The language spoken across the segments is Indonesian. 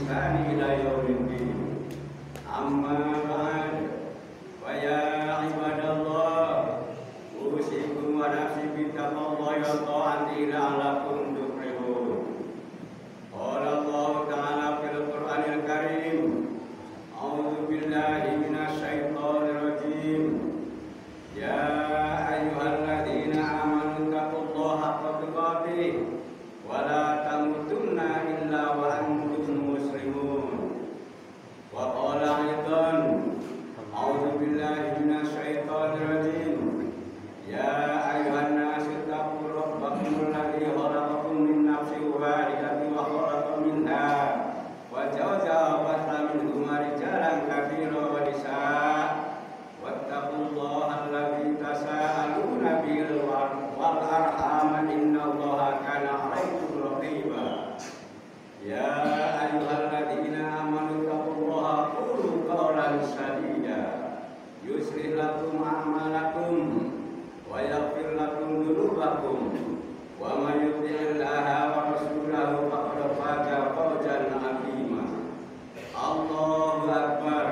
بإحسان إلى يوم الدين. أما بعد فيا عباد الله أوصيكم ونفسي بتقوى الله وطاعته لعلكم تفلحون. قال الله تعالى في القرآن الكريم: أعوذ بالله من الشيطان الرجيم. يا أيها الذين آمنوا اتقوا الله حق تقاته ولا تموتن إلا وأنتم مسلمون. وقال أيضا: أعوذ بالله من الشيطان الرجيم. يا أيها الناس اتقوا ربكم الذي خلقكم من نفس واحدة وخلق منها وزوجها وبث منهما رجالا كثيرا ونساء واتقوا الله الذي تساءلون به والأرحام إن الله كان عليكم رقيبا. يا أيها الذين آمنوا اتقوا الله قولوا قولا سديدا يصلح لكم أعمالكم ويغفر لكم ذنوبكم ومن يطع الله ورسوله فقد فاز فوزا عظيما. الله أكبر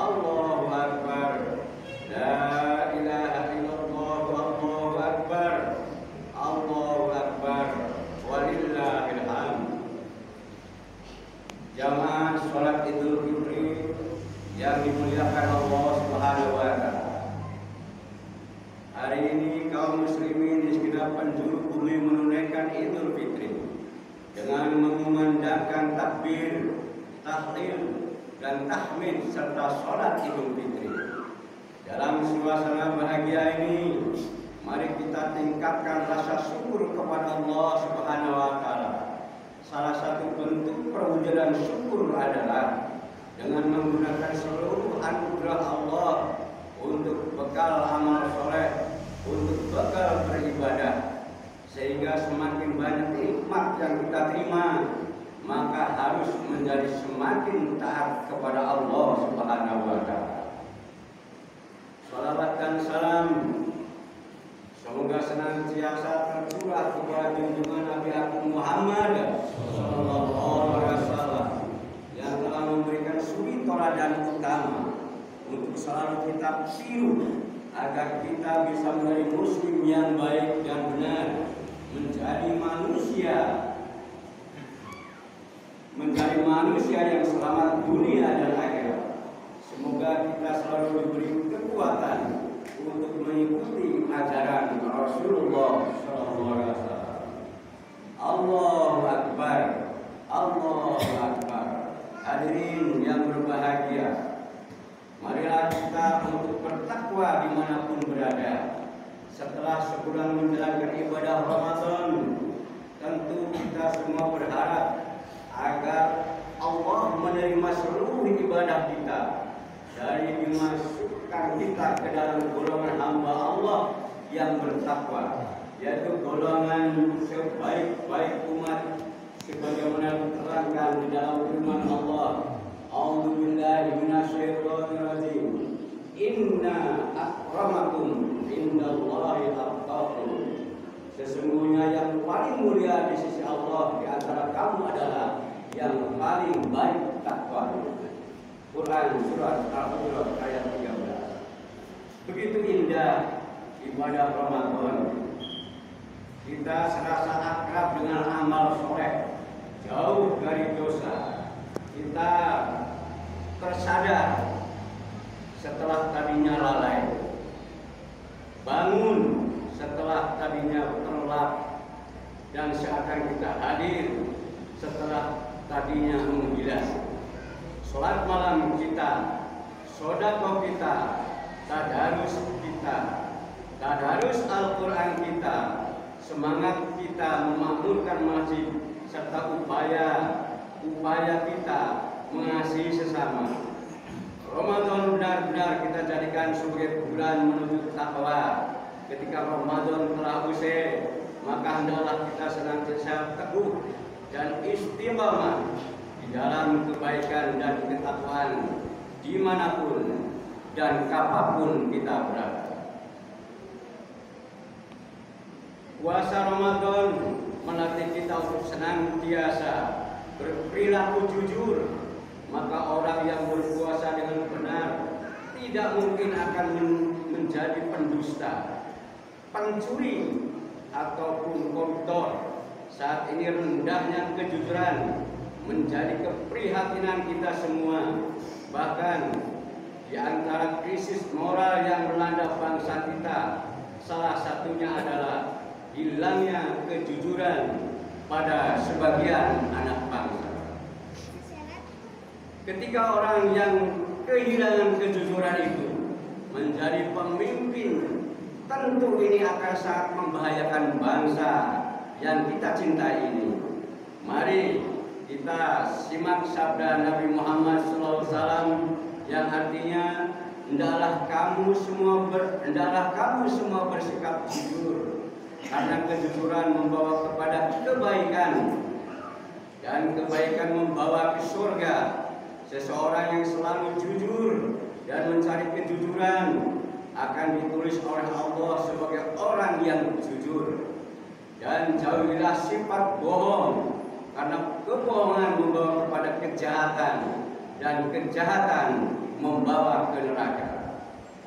الله أكبر لا إله إلا الله والله أكبر الله أكبر ولله الحمد. Jamaah sholat Idul Fitri yang dimuliakan Allah Subhanahu wa Ta'ala. Hari ini kaum muslimin di segenap penjuru bumi menunaikan Idul Fitri dengan mengumandangkan takbir, tahlil, dan tahmid serta sholat Idul Fitri. Dalam suasana bahagia ini, mari kita tingkatkan rasa syukur kepada Allah Subhanahu wa Ta'ala. Salah satu bentuk perwujudan syukur adalah dengan menggunakan seluruh anugerah Allah untuk bekal amal soleh, untuk bekal beribadah, sehingga semakin banyak nikmat yang kita terima, maka harus menjadi semakin taat kepada Allah Subhanahu wa Ta'ala. Salawat dan salam semoga senantiasa tercurah kepada junjungan Nabi Agung Muhammad sallallahu alaihi wasallam yang telah memberikan suri teladan utama untuk selalu kita tiru agar kita bisa menjadi muslim yang baik dan benar, menjadi manusia yang selamat dunia dan akhirat. Semoga kita selalu diberi kekuatan untuk mengikuti ajaran Rasulullah sallallahu alaihi wasallam. Allahu Akbar, Allahu Akbar. Hadirin yang berbahagia, marilah kita untuk bertakwa dimanapun berada. Setelah sebulan menjalankan ibadah Ramadan, tentu kita semua berharap agar Allah menerima seluruh ibadah kita, dari dimasukkan kita ke dalam golongan hamba Allah yang bertakwa, yaitu golongan sebaik-baik umat, sebagaimana diterangkan di dalam firman Allah. A'udzu billahi minasyaitonir rajim. Inna akramakum indallahi atqakum. Sesungguhnya yang paling mulia di sisi Allah di antara kamu adalah yang paling baik takwa. Quran surat Al-Hujurat ayat 13. Begitu indah ibadah Ramadan. Kita serasa akrab dengan amal soleh, jauh dari dosa. Kita tersadar setelah tadinya lalai, bangun setelah tadinya terlelap, dan seakan kita hadir setelah tadinya menggilas. Sholat malam kita, sedekah kita, tadarus kita, tadarus Al-Quran kita, semangat kita memakmurkan masjid, serta upaya kita mengasihi sesama. Ramadan benar-benar kita jadikan sebagai bulan menuju takwa. Ketika Ramadan telah usai, maka hendaklah kita senantiasa teguh dan istiqamah di dalam kebaikan dan ketakwaan dimanapun dan kapanpun kita berada. Puasa Ramadan melatih kita untuk senantiasa berperilaku jujur, maka orang yang berpuasa dengan benar tidak mungkin akan menjadi pendusta, pencuri, ataupun koruptor. Saat ini rendahnya kejujuran menjadi keprihatinan kita semua. Bahkan di antara krisis moral yang melanda bangsa kita, salah satunya adalah hilangnya kejujuran pada sebagian anak bangsa. Ketika orang yang kehilangan kejujuran itu menjadi pemimpin, tentu ini akan sangat membahayakan bangsa yang kita cintai ini. Mari kita simak sabda Nabi Muhammad SAW yang artinya, hendaklah kamu semua bersikap jujur, karena kejujuran membawa kepada kebaikan, dan kebaikan membawa ke surga. Seseorang yang selalu jujur dan mencari kejujuran akan ditulis oleh Allah sebagai orang yang jujur. Dan jauhilah sifat bohong, karena kebohongan membawa kepada kejahatan, dan kejahatan membawa ke neraka.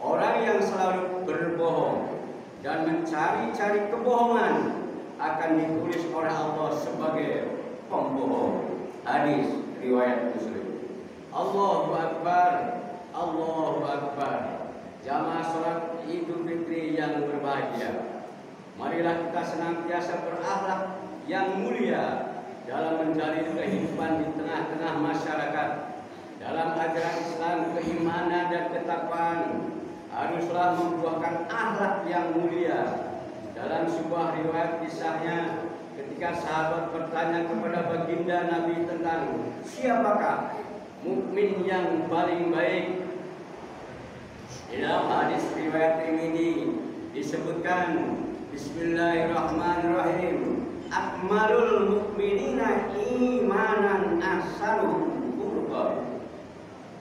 Orang yang selalu berbohong dan mencari-cari kebohongan akan ditulis oleh Allah sebagai pembohong. Hadis riwayat Muslim. Allahu Akbar, Allahu Akbar. Jamaah salat Idul Fitri yang berbahagia, marilah kita senantiasa berakhlak yang mulia dalam menjalin kehidupan di tengah-tengah masyarakat. Dalam ajaran Islam, keimanan dan ketakwaan haruslah membuahkan akhlak yang mulia. Dalam sebuah riwayat kisahnya, ketika sahabat bertanya kepada baginda Nabi tentang siapakah mukmin yang paling baik, dalam hadis riwayat ini disebutkan, Bismillahirrahmanirrahim, akmalul mukminina imanan ahsanuhum khuluqan.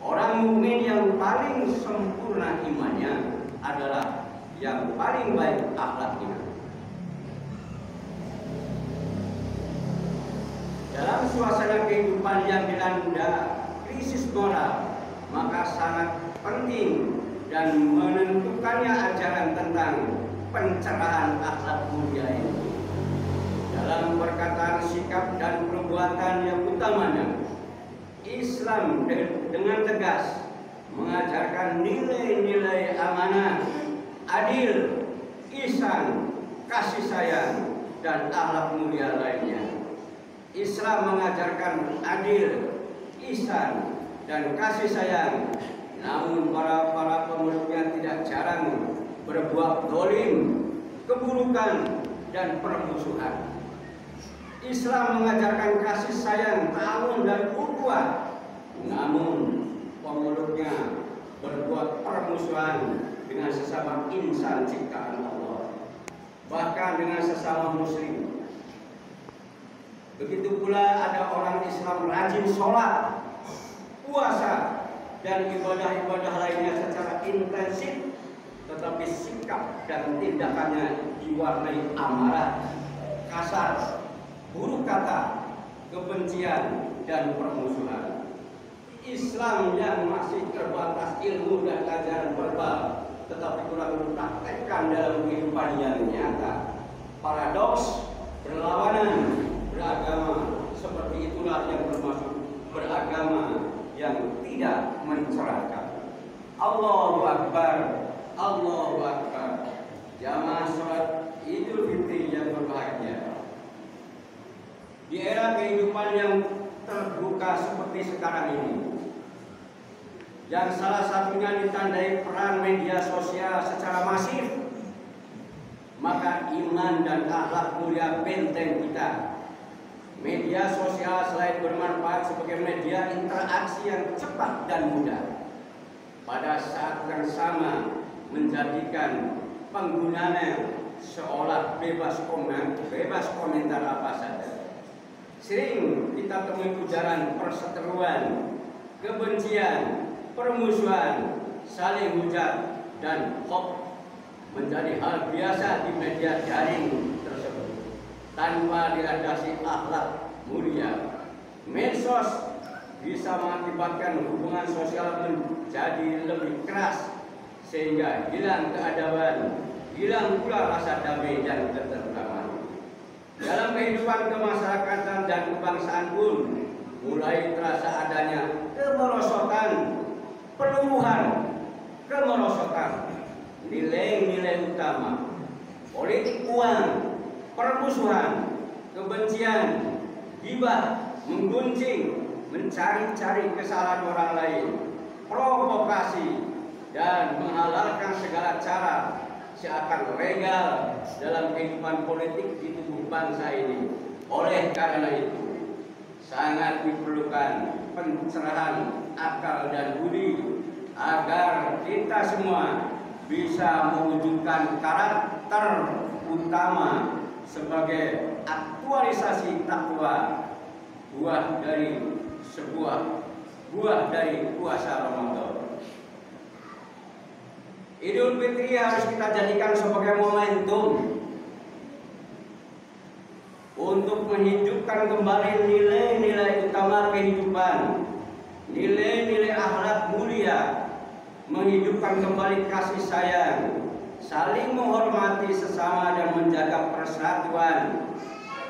Orang mukmin yang paling sempurna imannya adalah yang paling baik akhlaknya. Dalam suasana kehidupan yang dilanda krisis moral, maka sangat penting dan menentukannya ajaran tentang pencerahan akhlak mulia ini. Dalam perkataan, sikap, dan perbuatan yang utamanya, Islam dengan tegas mengajarkan nilai-nilai amanah, adil, ihsan, kasih sayang, dan akhlak mulia lainnya. Islam mengajarkan adil, ihsan, dan kasih sayang, namun para pemeluknya tidak jarang berbuat zalim, keburukan, dan permusuhan. Islam mengajarkan kasih sayang, ta'awun, dan ukhuwah, namun pemeluknya berbuat permusuhan dengan sesama insan ciptaan Allah, bahkan dengan sesama muslim. Begitu pula ada orang Islam rajin sholat, puasa, dan ibadah-ibadah lainnya secara intensif, tetapi sikap dan tindakannya diwarnai amarah, kasar, buruk kata, kebencian, dan permusuhan. Islam yang masih terbatas ilmu dan ajaran verbal, tetapi kurang dipraktekkan dalam kehidupan yang nyata. Paradoks, berlawanan, beragama, seperti itulah yang termasuk beragama yang tidak mencerahkan. Allahu Akbar, Allahu Akbar. Jamaah salat Idul Fitri yang berbahagia. Di era kehidupan yang terbuka seperti sekarang ini, yang salah satunya ditandai peran media sosial secara masif, maka iman dan akhlak mulia benteng kita. Media sosial selain bermanfaat sebagai media interaksi yang cepat dan mudah, pada saat yang sama menjadikan penggunanya seolah bebas komentar apa saja. Sering kita temui ujaran perseteruan, kebencian, permusuhan, saling hujat, dan hoax menjadi hal biasa di media daring tersebut tanpa dilandasi akhlak mulia. Medsos bisa mengakibatkan hubungan sosial menjadi lebih keras sehingga hilang keadaban, hilang pula rasa damai dan ketentraman. Dalam kehidupan kemasyarakatan dan kebangsaan pun mulai terasa adanya kemerosotan, peluluhan, kemerosotan nilai-nilai utama, politik uang, permusuhan, kebencian, ghibah, menggunjing, mencari-cari kesalahan orang lain, provokasi, dan menghalalkan segala cara seakan legal dalam kehidupan politik di tubuh bangsa ini. Oleh karena itu, sangat diperlukan pencerahan akal dan budi agar kita semua bisa mewujudkan karakter utama sebagai aktualisasi takwa, buah dari puasa Ramadan. Idul Fitri harus kita jadikan sebagai momentum untuk menghidupkan kembali nilai-nilai utama kehidupan, nilai-nilai akhlak mulia, menghidupkan kembali kasih sayang, saling menghormati sesama dan menjaga persatuan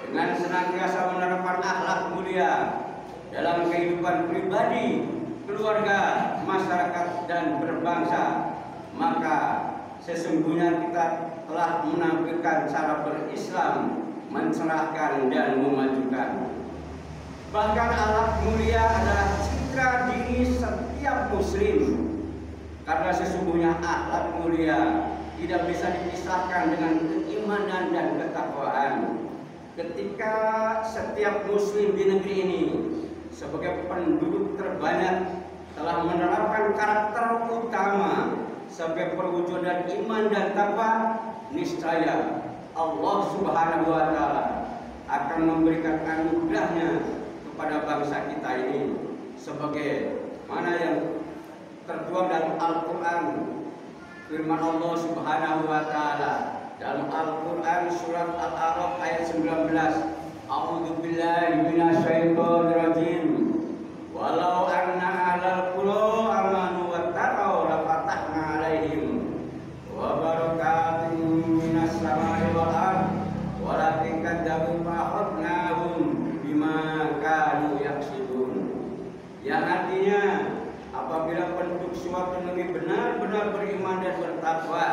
dengan senantiasa menerapkan akhlak mulia dalam kehidupan pribadi, keluarga, masyarakat, dan berbangsa. Maka sesungguhnya kita telah menampilkan cara berislam, mencerahkan dan memajukan. Bahkan akhlak mulia adalah citra diri setiap muslim, karena sesungguhnya akhlak mulia tidak bisa dipisahkan dengan keimanan dan ketakwaan. Ketika setiap muslim di negeri ini sebagai penduduk terbanyak telah menerapkan karakter utama sebagai perwujudan iman dan takwa, niscaya Allah Subhanahu wa Ta'ala akan memberikan anugerahnya kepada bangsa kita ini, sebagai mana yang tertuang dalam Al-Quran. Firman Allah Subhanahu wa Ta'ala dalam Al-Quran surat Al-A'raf ayat 19, A'udzu billahi minasyaitonir rajim. Walau anna ahlal qura amanu wattaqau lafatahna 'alaihim wa barakatin minas samai wal ardh walakin kadzabu fa'akhadnahum bima kanu yaksibun. Yang artinya, apabila penduduk suatu negeri benar-benar beriman dan bertakwa,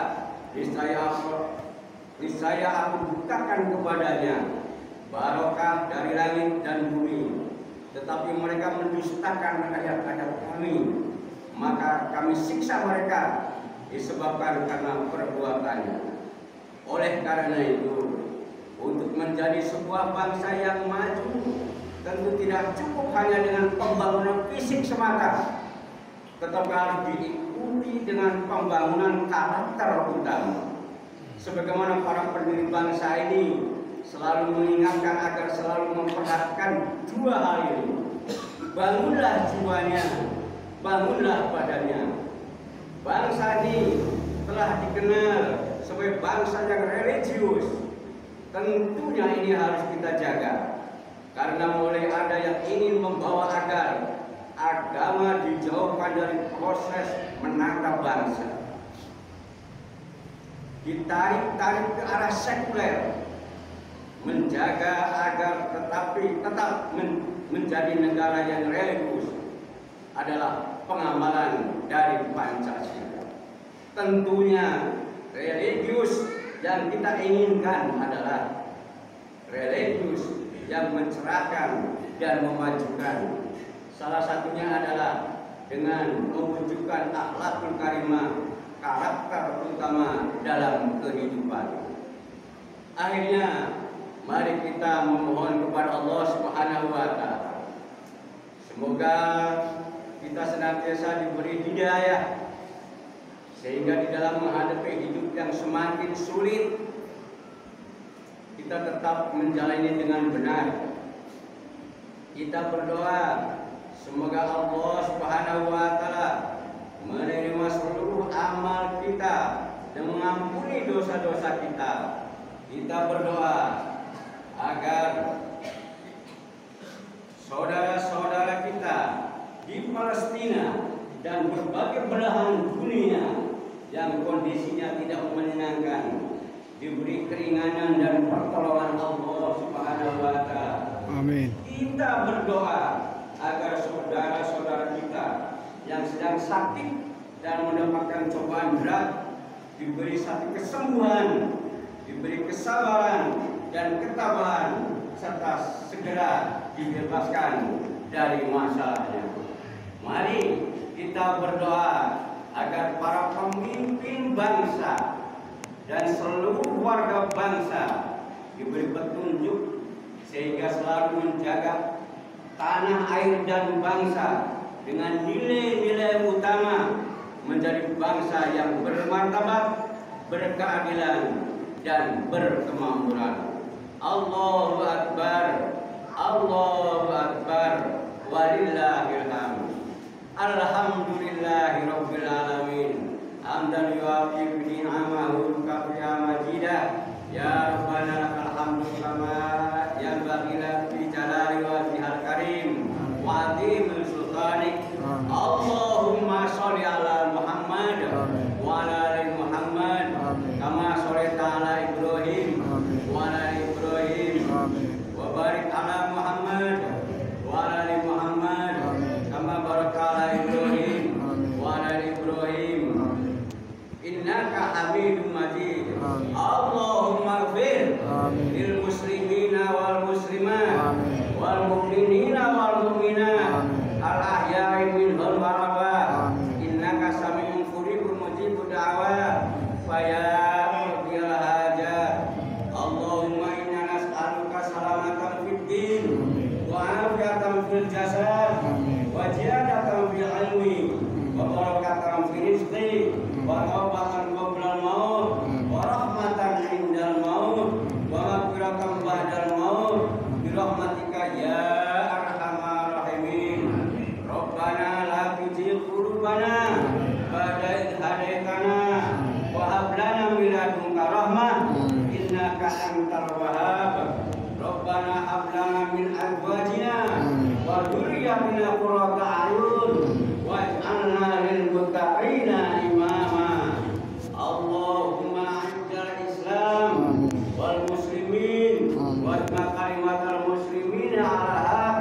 niscaya aku bukakan kepadanya barokah dari langit dan bumi. Tetapi mereka mendustakan ayat-ayat kami, maka kami siksa mereka disebabkan karena perbuatannya. Oleh karena itu, untuk menjadi sebuah bangsa yang maju, tentu tidak cukup hanya dengan pembangunan fisik semata, tetapi harus diikuti dengan pembangunan karakter utama. Sebagaimana para pendiri bangsa ini selalu mengingatkan agar selalu memperhatikan dua hal ini. Bangunlah jiwanya, bangunlah badannya. Bangsa ini telah dikenal sebagai bangsa yang religius. Tentunya ini harus kita jaga, karena mulai ada yang ingin membawa agar agama dijauhkan dari proses menata bangsa, ditarik-tarik ke arah sekuler, menjaga agar tetap menjadi negara yang religius adalah pengamalan dari Pancasila. Tentunya religius yang kita inginkan adalah religius yang mencerahkan dan memajukan. Salah satunya adalah dengan mewujudkan akhlakul karimah, karakter utama dalam kehidupan. Akhirnya, mari kita memohon kepada Allah Subhanahu wa Ta'ala. Semoga kita senantiasa diberi hidayah, sehingga di dalam menghadapi hidup yang semakin sulit, kita tetap menjalani dengan benar. Kita berdoa semoga Allah Subhanahu wa Ta'ala menerima seluruh amal kita dan mengampuni dosa-dosa kita. Kita berdoa agar saudara Palestina dan berbagai belahan dunia yang kondisinya tidak menyenangkan, diberi keringanan dan pertolongan Allah Subhanahu wa Ta'ala. Amin. Kita berdoa agar saudara-saudara kita yang sedang sakit dan mendapatkan cobaan berat diberi satu kesembuhan, diberi kesabaran dan ketabahan, serta segera dibebaskan dari masalahnya. Mari kita berdoa agar para pemimpin bangsa dan seluruh warga bangsa diberi petunjuk sehingga selalu menjaga tanah air dan bangsa dengan nilai-nilai utama menjadi bangsa yang bermartabat, berkeadilan dan berkemakmuran. Allahu Akbar, Allahu Akbar, walillahil hamd. Alhamdulillahi rabbil alamin. Hamdan yuafi ni'amahu kafiya majidah. Ya Rabbana lakal hamdu kama yanbaghi li jalali wajhikal karim wa azimil sultanik. Allahumma sholli ala Muhammad wa ala ali Muhammad kama shallaita ala Ibrahim wa ala ali Ibrahim wa barik ala Muhammad wa ala ali Muhammad kama barakta ala Ibrahim wa ala ali Ibrahim innaka Hamidum Majid. Allahumma ighfir lil muslimina wal muslimat wal mu'minina wal mu'minat al ahya'i minhum wal amwat innaka sami'un qaribun mujibud da'wat fa ya rabbiyal hajat. Allahumma inna nas'aluka salamatan fid din wa afiyatan fil jasad wa ziyadatan fil ilmi wa barakatan fil rizqi wa taubatan qabla al-maut wa rahmatan indal maut wa maghfiratan ba'dal maut bi rahmatika ya arhamar rahimin. Rabbana la tuzigh qulubana ba'da idh hadaitana wa hab lana min ladunka rahmah innaka antal wahhab. Rabbana hab lana min azwajina wa dhurriyyatina qurrata a'yun waj'alna lil muttaqina imama. Allahumma a'izal Islam wal muslimin wa kalimatal muslimin ala haq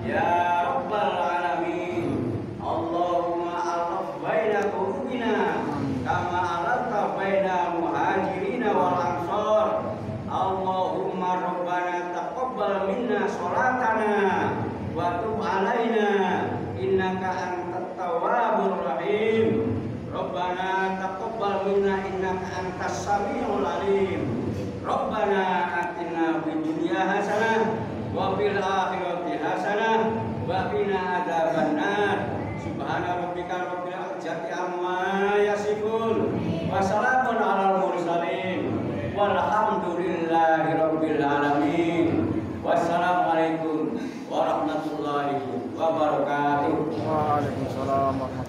ya rabbal alamin. Allahumma alaf baina qulubina kama alafta baina muhajirin wal ansar. Allahumma rabbana taqabbal minna sholatana wa tub alaina innaka antat tawwabur rahim. Rabbana taqabbal minna innaka antas samiul alim. Rabbana atina fid dunya hasanah wa fil akhirati hasanah wa qina adzabannar. Subhana rabbika rabbil izzati amma yasifun wa salamun alal mursalin walhamdulillahi rabbil alamin. Wassalamualaikum warahmatullahi wabarakatuh. Waalaikumsalam warahmatullahi wabarakatuh.